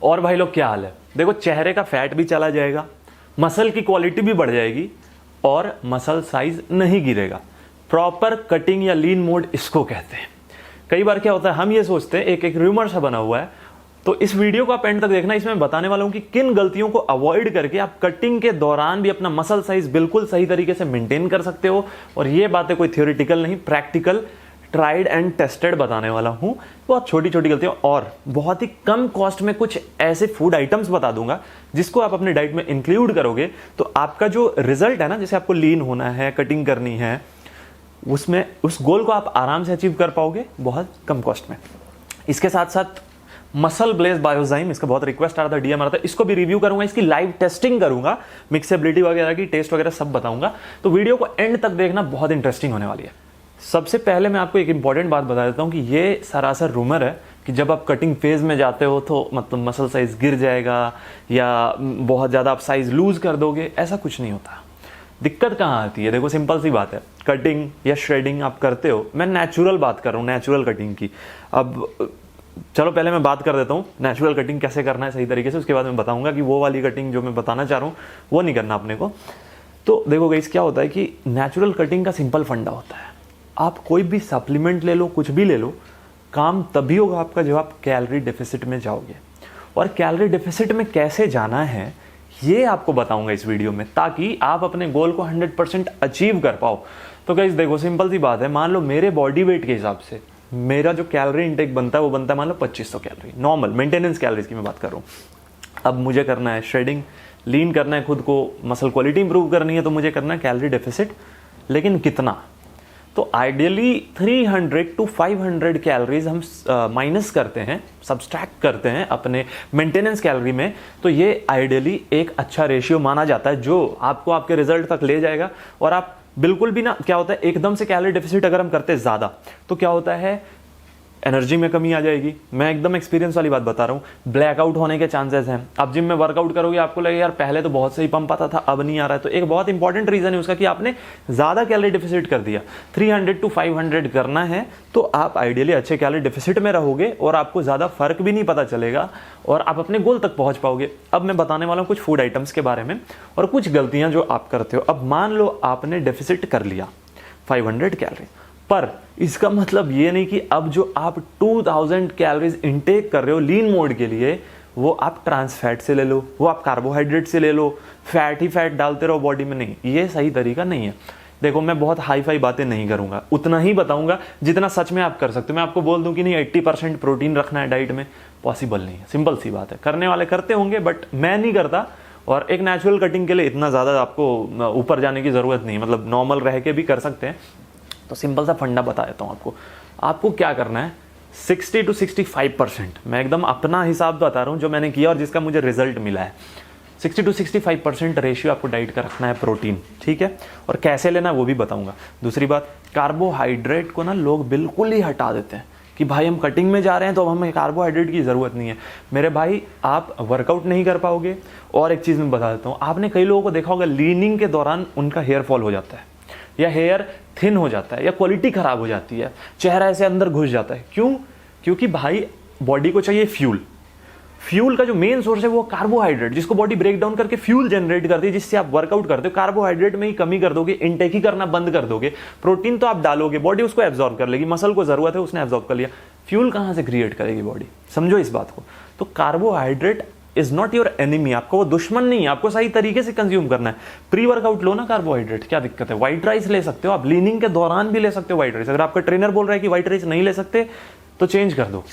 और भाई लोग क्या हाल है? देखो, चेहरे का फैट भी चला जाएगा, मसल की क्वालिटी भी बढ़ जाएगी और मसल साइज नहीं गिरेगा। प्रॉपर कटिंग या लीन मोड इसको कहते हैं। कई बार क्या होता है, हम ये सोचते हैं, एक रूमर सा बना हुआ है। तो इस वीडियो को आप एंड तक देखना, इसमें बताने वाला हूं कि किन गलतियों को अवॉइड करके आप कटिंग के दौरान भी अपना मसल साइज बिल्कुल सही तरीके से मेंटेन कर सकते हो। और ये बातें कोई थ्योरेटिकल नहीं, प्रैक्टिकल, ट्राइड एंड टेस्टेड बताने वाला हूं। बहुत छोटी छोटी गलतियां और बहुत ही कम कॉस्ट में कुछ ऐसे फूड आइटम्स बता दूंगा जिसको आप अपने डाइट में इंक्लूड करोगे तो आपका जो रिजल्ट है ना, जैसे आपको लीन होना है, कटिंग करनी है, उसमें उस गोल को आप आराम से अचीव कर पाओगे बहुत कम कॉस्ट में। इसके साथ साथ मसल ब्लेज बायोजाइम, इसका बहुत रिक्वेस्ट आ रहा था, डीएम आ रहा था, इसको भी रिव्यू करूंगा, इसकी लाइव टेस्टिंग करूंगा, मिक्सेबिलिटी वगैरह की, टेस्ट वगैरह सब बताऊंगा। तो वीडियो को एंड तक देखना, बहुत इंटरेस्टिंग होने वाली है। सबसे पहले मैं आपको एक इंपॉर्टेंट बात बता देता हूं कि ये सरासर रूमर है कि जब आप कटिंग फेज में जाते हो तो मतलब मसल साइज गिर जाएगा या बहुत ज़्यादा आप साइज लूज कर दोगे। ऐसा कुछ नहीं होता। दिक्कत कहाँ आती है? देखो, सिंपल सी बात है, कटिंग या श्रेडिंग आप करते हो, मैं नेचुरल बात कर रहा हूँ, नेचुरल कटिंग की। अब चलो पहले मैं बात कर देता हूँ नेचुरल कटिंग कैसे करना है सही तरीके से, उसके बाद मैं बताऊंगा कि वो वाली कटिंग जो मैं बताना चाह रहा हूँ वो नहीं करना अपने को। तो देखो गाइस, क्या होता है कि नेचुरल कटिंग का सिंपल फंडा होता है, आप कोई भी सप्लीमेंट ले लो, कुछ भी ले लो, काम तभी होगा आपका जब आप कैलोरी डेफिसिट में जाओगे। और कैलोरी डेफिसिट में कैसे जाना है ये आपको बताऊंगा इस वीडियो में, ताकि आप अपने गोल को 100% अचीव कर पाओ। तो गाइस देखो, सिंपल सी बात है, मान लो मेरे बॉडी वेट के हिसाब से मेरा जो कैलोरी इंटेक बनता है वो बनता है मान लो 2500 कैलोरी, नॉर्मल मेंटेनेंस कैलोरीज की मैं बात कर रहा हूँ। अब मुझे करना है श्रेडिंग, लीन करना है, खुद को मसल क्वालिटी इंप्रूव करनी है, तो मुझे करना है कैलोरी डेफिसिट। लेकिन कितना? तो आइडियली 300 to 500 कैलोरीज हम माइनस करते हैं, सब्सट्रैक्ट करते हैं अपने मेंटेनेंस कैलोरी में। तो ये आइडियली एक अच्छा रेशियो माना जाता है जो आपको आपके रिजल्ट तक ले जाएगा। और आप बिल्कुल भी ना, क्या होता है, एकदम से कैलोरी डेफिसिट अगर हम करते हैं ज़्यादा तो क्या होता है, एनर्जी में कमी आ जाएगी। मैं एकदम एक्सपीरियंस वाली बात बता रहा हूँ, ब्लैकआउट होने के चांसेस हैं। अब जिम में वर्कआउट करोगे, आपको लगेगा यार पहले तो बहुत सही पंप आता था, अब नहीं आ रहा है। तो एक बहुत इंपॉर्टेंट रीजन है उसका कि आपने ज़्यादा कैलोरी डेफिसिट कर दिया। 300 to 500 करना है तो आप आइडियली अच्छे कैलोरी डेफिसिट में रहोगे और आपको ज़्यादा फर्क भी नहीं पता चलेगा और आप अपने गोल तक पहुँच पाओगे। अब मैं बताने वाला हूँ कुछ फूड आइटम्स के बारे में और कुछ गलतियाँ जो आप करते हो। अब मान लो आपने डेफिसिट कर लिया 500 कैलोरी, पर इसका मतलब ये नहीं कि अब जो आप 2000 कैलोरीज इनटेक कर रहे हो लीन मोड के लिए, वो आप ट्रांस फैट से ले लो, वो आप कार्बोहाइड्रेट से ले लो, फैट ही फैट डालते रहो बॉडी में। नहीं, ये सही तरीका नहीं है। देखो, मैं बहुत हाई फाई बातें नहीं करूंगा, उतना ही बताऊंगा जितना सच में आप कर सकते हो। मैं आपको बोल दूं कि नहीं 80% प्रोटीन रखना है डाइट में, पॉसिबल नहीं है। सिंपल सी बात है, करने वाले करते होंगे बट मैं नहीं करता। और एक नेचुरल कटिंग के लिए इतना ज़्यादा आपको ऊपर जाने की ज़रूरत नहीं, मतलब नॉर्मल रह के भी कर सकते हैं। तो सिंपल सा फंडा बता देता हूँ आपको क्या करना है। 60 to 65%, मैं एकदम अपना हिसाब बता रहा हूँ जो मैंने किया और जिसका मुझे रिजल्ट मिला है। 60 to 65% रेशियो आपको डाइट का रखना है प्रोटीन, ठीक है। और कैसे लेना वो भी बताऊंगा। दूसरी बात, कार्बोहाइड्रेट को ना लोग बिल्कुल ही हटा देते हैं कि भाई हम कटिंग में जा रहे हैं तो हमें कार्बोहाइड्रेट की ज़रूरत नहीं है। मेरे भाई, आप वर्कआउट नहीं कर पाओगे। और एक चीज़ मैं बता देता हूँ, आपने कई लोगों को देखा होगा लीनिंग के दौरान उनका हेयर फॉल हो जाता है या हेयर थिन हो जाता है या क्वालिटी खराब हो जाती है, चेहरा ऐसे अंदर घुस जाता है। क्यों? क्योंकि भाई बॉडी को चाहिए फ्यूल। फ्यूल का जो मेन सोर्स है वो कार्बोहाइड्रेट, जिसको बॉडी ब्रेक डाउन करके फ्यूल जनरेट करती है, जिससे आप वर्कआउट करते हो। कार्बोहाइड्रेट में ही कमी कर दोगे, इनटेक ही करना बंद कर दोगे, प्रोटीन तो आप डालोगे, बॉडी उसको एब्जॉर्ब कर लेगी, मसल को जरूरत है उसने एब्जॉर्ब कर लिया, फ्यूल कहां से क्रिएट करेगी बॉडी? समझो इस बात को। तो carbohydrate is not your enemy, आपको वो दुश्मन नहीं है, आपको सही तरीके से कंज्यूम करना है। प्री वर्कआउट लो ना कार्बोहाइड्रेट, क्या दिक्कत है? व्हाइट राइस ले सकते हो आप, लीनिंग के दौरान भी ले सकते हो व्हाइट राइस। अगर आपका ट्रेनर बोल रहा है कि व्हाइट राइस नहीं ले सकते तो चेंज कर दो,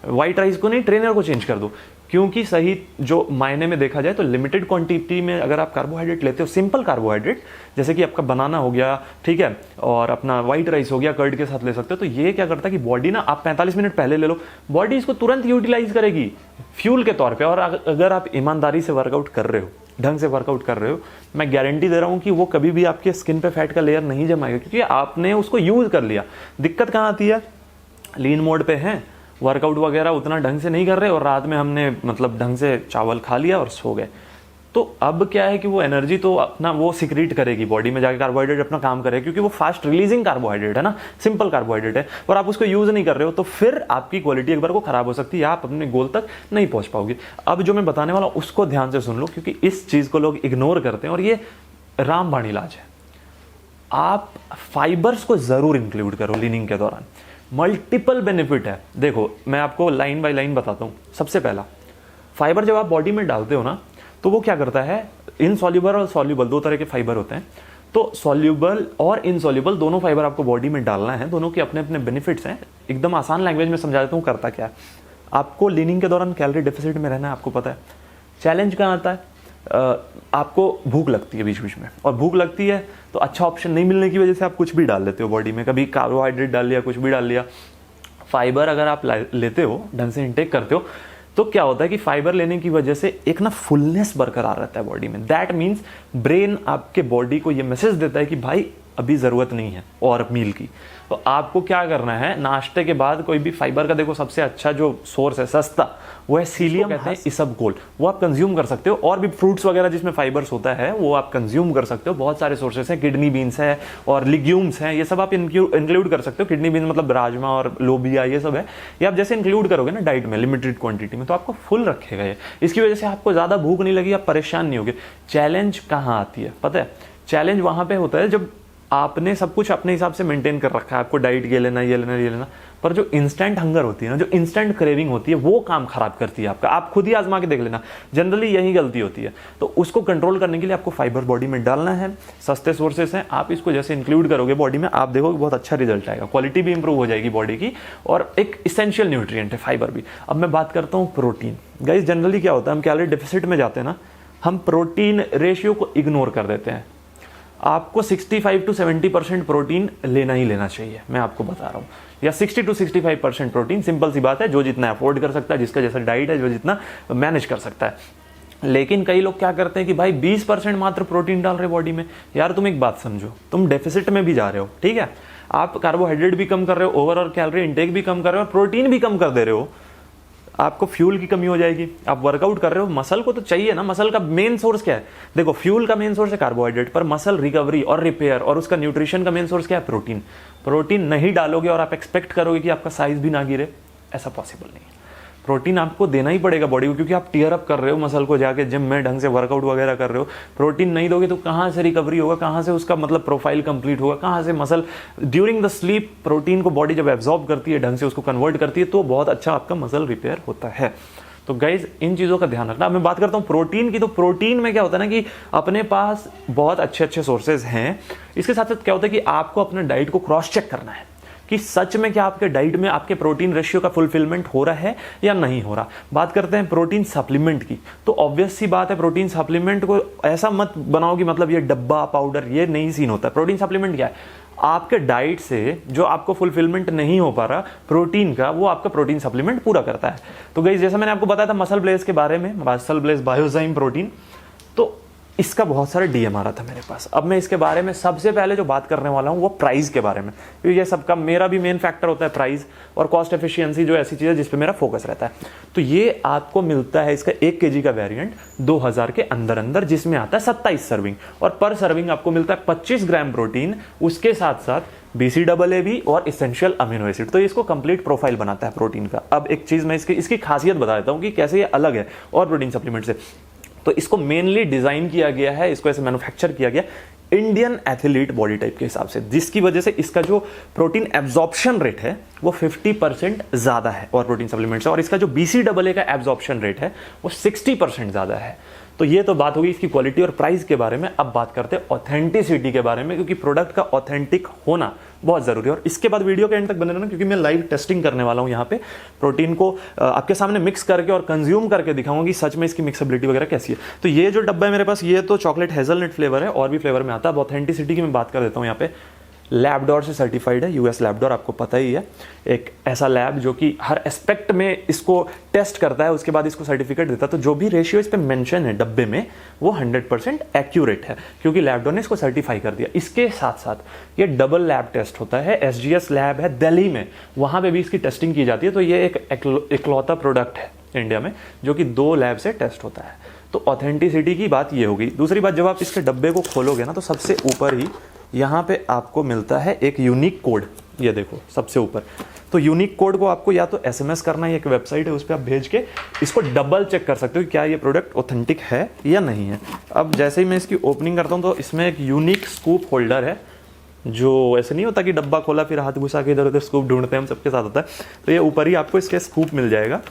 व्हाइट राइस को नहीं, ट्रेनर को चेंज कर दो। क्योंकि सही जो मायने में देखा जाए तो लिमिटेड क्वांटिटी में अगर आप कार्बोहाइड्रेट लेते हो, सिंपल कार्बोहाइड्रेट जैसे कि आपका बनाना हो गया, ठीक है, और अपना व्हाइट राइस हो गया, कर्ड के साथ ले सकते हो। तो ये क्या करता है कि बॉडी ना, आप 45 मिनट पहले ले लो, बॉडी इसको तुरंत यूटिलाइज करेगी फ्यूल के तौर पे। और अगर आप ईमानदारी से वर्कआउट कर रहे हो, ढंग से वर्कआउट कर रहे हो, मैं गारंटी दे रहा हूं कि वो कभी भी आपके स्किन पे फैट का लेयर नहीं जमाएगा, क्योंकि आपने उसको यूज कर लिया। दिक्कत कहाँ आती है? लीन मोड पे है, वर्कआउट वगैरह उतना ढंग से नहीं कर रहे और रात में हमने मतलब ढंग से चावल खा लिया और सो गए, तो अब क्या है कि वो एनर्जी तो अपना वो सिक्रीट करेगी बॉडी में जाके, कार्बोहाइड्रेट अपना काम करेगा, क्योंकि वो फास्ट रिलीजिंग कार्बोहाइड्रेट है ना, सिंपल कार्बोहाइड्रेट है, और आप उसको यूज नहीं कर रहे हो, तो फिर आपकी क्वालिटी एक बार को खराब हो सकती है, आप अपने गोल तक नहीं पहुंच पाओगे। अब जो मैं बताने वाला हूं उसको ध्यान से सुन लो, क्योंकि इस चीज को लोग इग्नोर करते हैं और ये रामबाण इलाज है। आप फाइबर्स को जरूर इंक्लूड करो लीनिंग के दौरान, मल्टीपल बेनिफिट है। देखो मैं आपको लाइन बाय लाइन बताता हूं। सबसे पहला, फाइबर जब आप बॉडी में डालते हो ना, तो वो क्या करता है, इनसॉल्युबल और सॉल्युबल दो तरह के फाइबर होते हैं। तो सॉल्युबल और इनसॉल्युबल दोनों फाइबर आपको बॉडी में डालना है, दोनों के अपने अपने बेनिफिट्स हैं। एकदम आसान लैंग्वेज में समझा देता हूँ करता क्या है। आपको लीनिंग के दौरान कैलोरी डेफिसिट में रहना है, आपको पता है। चैलेंज कहाँ आता है, आपको भूख लगती है बीच बीच में, और भूख लगती है तो अच्छा ऑप्शन नहीं मिलने की वजह से आप कुछ भी डाल लेते हो बॉडी में, कभी कार्बोहाइड्रेट डाल लिया, कुछ भी डाल लिया। फाइबर अगर आप लेते हो, ढंग से इंटेक करते हो, तो क्या होता है कि फाइबर लेने की वजह से एक ना फुलनेस बरकरार रहता है बॉडी में। दैट मीन्स ब्रेन आपके बॉडी को ये मैसेज देता है कि भाई अभी जरूरत नहीं है और मील की। तो आपको क्या करना है, नाश्ते के बाद कोई भी फाइबर का, देखो सबसे अच्छा जो सोर्स है सस्ता, वो है सीलियम, कहते हैं इसबगोल, वो आप कंज्यूम कर सकते हो। और भी फ्रूट्स वगैरह जिसमें फाइबर्स होता है वो आप कंज्यूम कर सकते हो। बहुत सारे सोर्सेस हैं, किडनी बीन्स है और लिग्यूम्स हैं, ये सब आप इंक्लूड कर सकते हो। किडनी बीन्स मतलब राजमा और लोबिया, ये सब है, ये आप जैसे इंक्लूड करोगे ना डाइट में लिमिटेड क्वांटिटी में, तो आपको फुल रखेगा ये। इसकी वजह से आपको ज्यादा भूख नहीं लगी, आप परेशान नहीं होगे। चैलेंज कहाँ आती है पता है, चैलेंज वहां पे होता है जब आपने सब कुछ अपने हिसाब से मेंटेन कर रखा है, आपको डाइट ये लेना ये लेना ये लेना, पर जो इंस्टेंट हंगर होती है ना, जो इंस्टेंट क्रेविंग होती है, वो काम खराब करती है आपका। आप खुद ही आजमा के देख लेना, जनरली यही गलती होती है। तो उसको कंट्रोल करने के लिए आपको फाइबर बॉडी में डालना है। सस्ते सोर्सेस हैं, आप इसको जैसे इंक्लूड करोगे बॉडी में, आप देखोगे बहुत अच्छा रिजल्ट आएगा, क्वालिटी भी इंप्रूव हो जाएगी बॉडी की, और एक इसेंशियल न्यूट्रिएंट है फाइबर भी। अब मैं बात करता हूँ प्रोटीन। गाइस जनरली क्या होता है, हम कैलोरी डेफिसिट में जाते हैं ना, हम प्रोटीन रेशियो को इग्नोर कर देते हैं। आपको 65 to 70% प्रोटीन लेना ही लेना चाहिए, मैं आपको बता रहा हूँ, या 60 to 65% प्रोटीन। सिंपल सी बात है, जो जितना अफोर्ड कर सकता है, जिसका जैसा डाइट है, जो जितना मैनेज कर सकता है। लेकिन कई लोग क्या करते हैं कि भाई 20% मात्र प्रोटीन डाल रहे बॉडी में। यार तुम एक बात समझो, तुम डेफिसिट में भी जा रहे हो, ठीक है, आप कार्बोहाइड्रेट भी कम कर रहे हो, ओवरऑल कैलोरी इंटेक भी कम कर रहे हो, और प्रोटीन भी कम कर दे रहे हो, आपको फ्यूल की कमी हो जाएगी। आप वर्कआउट कर रहे हो, मसल को तो चाहिए ना, मसल का मेन सोर्स क्या है, देखो फ्यूल का मेन सोर्स है कार्बोहाइड्रेट, पर मसल रिकवरी और रिपेयर और उसका न्यूट्रिशन का मेन सोर्स क्या है, प्रोटीन। प्रोटीन नहीं डालोगे और आप एक्सपेक्ट करोगे कि आपका साइज भी ना गिरे, ऐसा पॉसिबल नहीं है। प्रोटीन आपको देना ही पड़ेगा बॉडी को, क्योंकि आप टीयर अप कर रहे हो मसल को, जाके जिम में ढंग से वर्कआउट वगैरह कर रहे हो। प्रोटीन नहीं दोगे तो कहाँ से रिकवरी होगा, कहाँ से उसका मतलब प्रोफाइल कंप्लीट होगा, कहाँ से muscle during the sleep protein को बॉडी जब एब्जॉर्ब करती है, ढंग से उसको कन्वर्ट करती है, तो बहुत अच्छा आपका मसल रिपेयर होता है। तो गाइज इन चीज़ों का ध्यान रखना। अब मैं बात करता हूँ प्रोटीन की, तो प्रोटीन में क्या होता है ना कि अपने पास बहुत अच्छे अच्छे सोर्सेज हैं। इसके साथ साथ क्या होता है कि आपको अपने डाइट को क्रॉस चेक करना है कि सच में क्या आपके डाइट में आपके प्रोटीन रेशियो का फुलफिलमेंट हो रहा है या नहीं हो रहा। बात करते हैं प्रोटीन सप्लीमेंट की, तो ऑब्वियस सी बात है, प्रोटीन सप्लीमेंट को ऐसा मत बनाओ कि मतलब ये डब्बा पाउडर, ये नहीं सीन होता है। प्रोटीन सप्लीमेंट क्या है, आपके डाइट से जो आपको फुलफिलमेंट नहीं हो पा रहा प्रोटीन का, वो आपका प्रोटीन सप्लीमेंट पूरा करता है। तो गाइस जैसा मैंने आपको बताया था मसल ब्लेज के बारे में, मसल ब्लेज बायोजाइम प्रोटीन, तो इसका बहुत सारा डीएम आ रहा था मेरे पास। अब मैं इसके बारे में सबसे पहले जो बात करने वाला हूं वो प्राइस के बारे में, क्योंकि ये सबका मेरा भी मेन फैक्टर होता है प्राइस और कॉस्ट एफिशिएंसी, जो ऐसी चीज़ है जिस पे मेरा फोकस रहता है। तो ये आपको मिलता है, इसका 1 kg का वेरिएंट 2000 के अंदर अंदर, जिसमें आता है 27 सर्विंग, और पर सर्विंग आपको मिलता है 25 ग्राम प्रोटीन, उसके साथ साथ BCAAB और इसेंशियल अमीनो एसिड। तो इसको कंप्लीट प्रोफाइल बनाता है प्रोटीन का। अब एक चीज़ मैं इसकी खासियत बता देता हूँ कि कैसे ये अलग है और प्रोटीन सप्लीमेंट से। तो इसको मेनली डिजाइन किया गया है, इसको ऐसे मैन्युफैक्चर किया गया इंडियन एथलीट बॉडी टाइप के हिसाब से, जिसकी वजह से इसका जो प्रोटीन एब्जॉर्प्शन रेट है वो 50% ज्यादा है और प्रोटीन सप्लीमेंट से, और इसका जो BCAA का एब्जॉर्प्शन रेट है वो 60% ज्यादा है। तो ये तो बात होगी इसकी क्वालिटी और प्राइस के बारे में। अब बात करते हैं ऑथेंटिसिटी के बारे में, क्योंकि प्रोडक्ट का ऑथेंटिक होना बहुत जरूरी है। और इसके बाद वीडियो के एंड तक बने रहना, क्योंकि मैं लाइव टेस्टिंग करने वाला हूं यहाँ पे। प्रोटीन को आपके सामने मिक्स करके और कंज्यूम करके दिखाऊंगा कि सच में इसकी मिक्सबिलिटी वगैरह कैसी है। तो ये जो डब्बा है मेरे पास, ये तो चॉकलेट हेजलनट फ्लेवर है, और भी फ्लेवर में आता है। अब ऑथेंटिसिटी की मैं बात कर देता हूँ यहाँ पे। लैबडोर से सर्टिफाइड है, यूएस लैबडोर, आपको पता ही है, एक ऐसा लैब जो कि हर एस्पेक्ट में इसको टेस्ट करता है, उसके बाद इसको सर्टिफिकेट देता है। तो जो भी रेशियो इस पे मेंशन है डब्बे में वो 100% एक्यूरेट है, क्योंकि लैबडोर ने इसको सर्टिफाई कर दिया। इसके साथ साथ ये डबल लैब टेस्ट होता है, SGS लैब है दिल्ली में, वहां पे भी इसकी टेस्टिंग की जाती है। तो ये एक इकलौता प्रोडक्ट है इंडिया में, जो कि 2 लैब से टेस्ट होता है। तो ऑथेंटिसिटी की बात ये हो गई। दूसरी बात, जब आप इसके डब्बे को खोलोगे ना तो सबसे ऊपर ही यहाँ पे आपको मिलता है एक यूनिक कोड। ये देखो सबसे ऊपर। तो यूनिक कोड को आपको या तो SMS करना है, एक वेबसाइट है उस पर आप भेज के इसको डबल चेक कर सकते हो कि क्या ये प्रोडक्ट ऑथेंटिक है या नहीं है। अब जैसे ही मैं इसकी ओपनिंग करता हूँ तो इसमें एक यूनिक स्कूप होल्डर है, जो ऐसे नहीं होता कि डब्बा खोला फिर हाथ घुसा के इधर उधर स्कूप ढूंढते हैं, हम सबके साथ होता है। तो ये ऊपर ही आपको इसके स्कूप मिल जाएगा।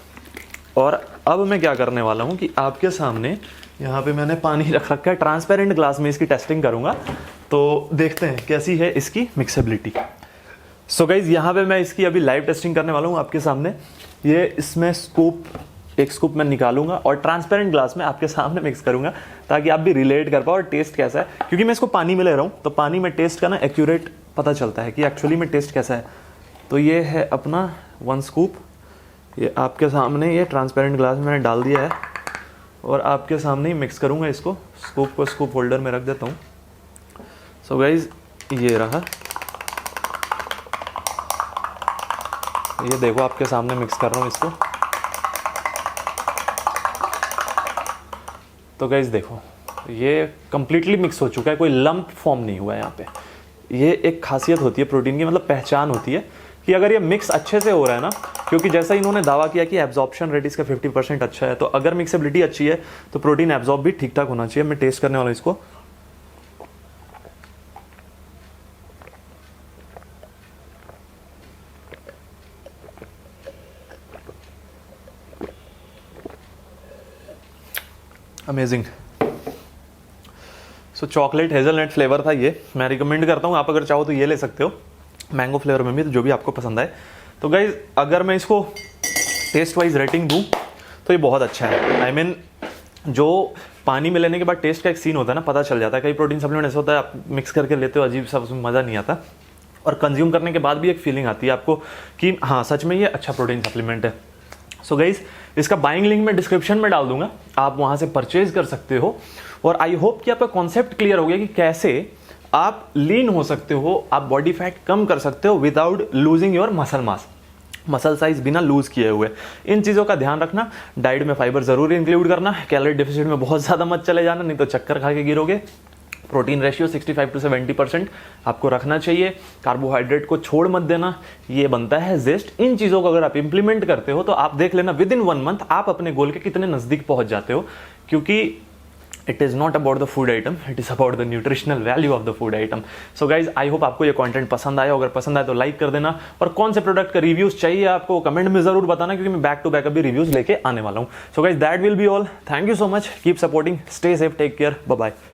और अब मैं क्या करने वाला हूँ कि आपके सामने यहाँ पे मैंने पानी रख रखा है, ट्रांसपेरेंट ग्लास में इसकी टेस्टिंग करूँगा। तो देखते हैं कैसी है इसकी मिक्सेबिलिटी। सो गाइज यहाँ पे मैं इसकी अभी लाइव टेस्टिंग करने वाला हूँ आपके सामने। ये इसमें एक स्कूप मैं निकालूंगा और ट्रांसपेरेंट ग्लास में आपके सामने मिक्स करूंगा, ताकि आप भी रिलेट कर पाओ और टेस्ट कैसा है। क्योंकि मैं इसको पानी में ले रहा हूँ तो पानी में टेस्ट का ना एक्यूरेट पता चलता है कि एक्चुअली में टेस्ट कैसा है। तो ये है अपना 1 स्कूप, ये आपके सामने ये ट्रांसपेरेंट ग्लास में मैंने डाल दिया है और आपके सामने ही मिक्स करूँगा इसको। स्कूप को स्कूप होल्डर में रख देता हूँ। सो गाइज ये रहा, ये देखो आपके सामने मिक्स कर रहा हूँ इसको। तो गाइज देखो ये कंप्लीटली मिक्स हो चुका है, कोई लंप फॉर्म नहीं हुआ है यहाँ पे। ये एक खासियत होती है प्रोटीन की, मतलब पहचान होती है कि अगर ये मिक्स अच्छे से हो रहा है ना, क्योंकि जैसा इन्होंने दावा किया कि एब्जॉर्प्शन रेट इसका 50% अच्छा है, तो अगर मिक्सेबिलिटी अच्छी है तो प्रोटीन एब्जॉर्ब भी ठीक ठाक होना चाहिए। मैं टेस्ट करने वाला हूँ इसको। अमेजिंग। सो चॉकलेट हेजलनट फ्लेवर था ये, मैं रिकमेंड करता हूँ। आप अगर चाहो तो ये ले सकते हो, मैंगो फ्लेवर में भी, तो जो भी आपको पसंद आए। तो गाइज अगर मैं इसको टेस्ट वाइज रेटिंग दूँ तो ये बहुत अच्छा है। आई मीन जो पानी में लेने के बाद टेस्ट का एक सीन होता है ना, पता चल जाता है। कई प्रोटीन सप्लीमेंट ऐसा होता है आप मिक्स करके लेते हो, अजीब सा, उसमें मज़ा नहीं आता, और कंज्यूम करने के बाद भी एक फीलिंग आती है आपको कि हाँ सच में ये अच्छा प्रोटीन सप्लीमेंट है। सो गाइज इसका बाइंग लिंक मैं डिस्क्रिप्शन में डाल दूंगा, आप वहां से परचेज कर सकते हो। और आई होप कि आपका कॉन्सेप्ट क्लियर हो गया कि कैसे आप लीन हो सकते हो, आप बॉडी फैट कम कर सकते हो without losing your muscle mass, muscle size बिना लूज किए हुए। इन चीज़ों का ध्यान रखना, डाइट में फाइबर जरूर इंक्लूड करना, कैलोरी डेफिसिट में बहुत ज़्यादा मत चले जाना, नहीं तो चक्कर खा के गिरोगे। प्रोटीन रेशियो 65 to 70% आपको रखना चाहिए। कार्बोहाइड्रेट को छोड़ मत देना, ये बनता है जेस्ट। इन चीज़ों को अगर आप इंप्लीमेंट करते हो तो आप देख लेना विद इन 1 मंथ आप अपने गोल के कितने नज़दीक पहुंच जाते हो। क्योंकि it is not about the food item, it is about the nutritional value of the food item. So guys I hope आपको ये कंटेंट पसंद आया। अगर पसंद आए तो लाइक कर देना, और कौन से प्रोडक्ट का रिव्यूज चाहिए आपको कमेंट में जरूर बताना, क्योंकि मैं बैक टू बैक अभी रिव्यूज लेके आने वाला हूँ। So guys that will be all. Thank you so much, keep supporting, stay safe, take care, bye bye.